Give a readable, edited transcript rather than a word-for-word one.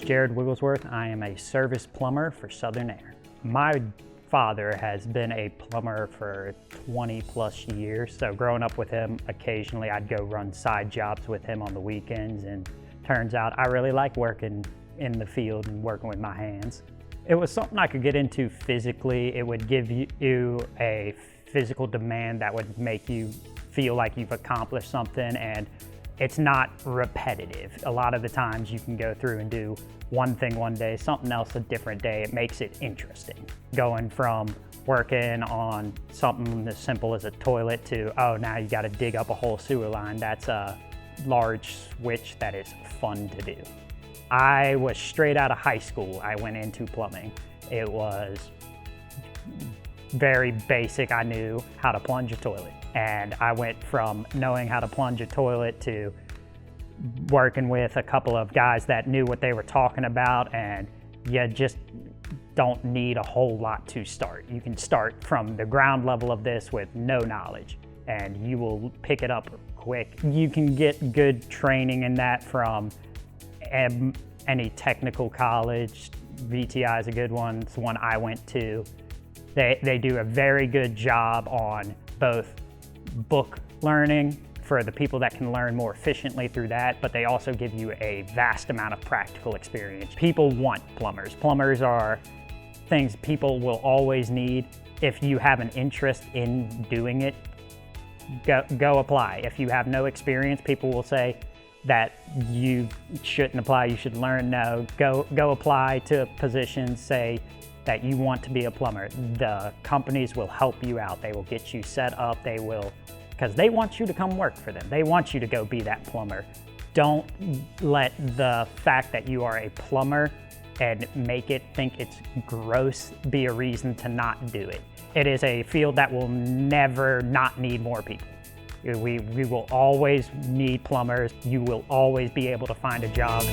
Jarod Wigglesworth. I am a service plumber for Southern Air. My father has been a plumber for 20 plus years, so growing up with him, occasionally I'd go run side jobs with him on the weekends, and turns out I really like working in the field and working with my hands. It was something I could get into physically. It would give you a physical demand that would make you feel like you've accomplished something, and it's not repetitive. A lot of the times you can go through and do one thing one day, something else a different day. It makes it interesting. Going from working on something as simple as a toilet to, oh, now you gotta dig up a whole sewer line, that's a large switch that is fun to do. I was straight out of high school, I went into plumbing. It was very basic. I knew how to plunge a toilet. And I went from knowing how to plunge a toilet to working with a couple of guys that knew what they were talking about, and you just don't need a whole lot to start. You can start from the ground level of this with no knowledge, and you will pick it up quick. You can get good training in that from any technical college. VTI is a good one. It's the one I went to. They do a very good job on both book learning for the people that can learn more efficiently through that, but they also give you a vast amount of practical experience. People want plumbers. Plumbers are things people will always need. If you have an interest in doing it, go apply. If you have no experience, people will say that you shouldn't apply, you should learn. No, go apply to positions, say that you want to be a plumber. The companies will help you out. They will get you set up. They will, because they want you to come work for them. They want you to go be that plumber. Don't let the fact that you are a plumber and make it think it's gross be a reason to not do it. It is a field that will never not need more people. We will always need plumbers. You will always be able to find a job.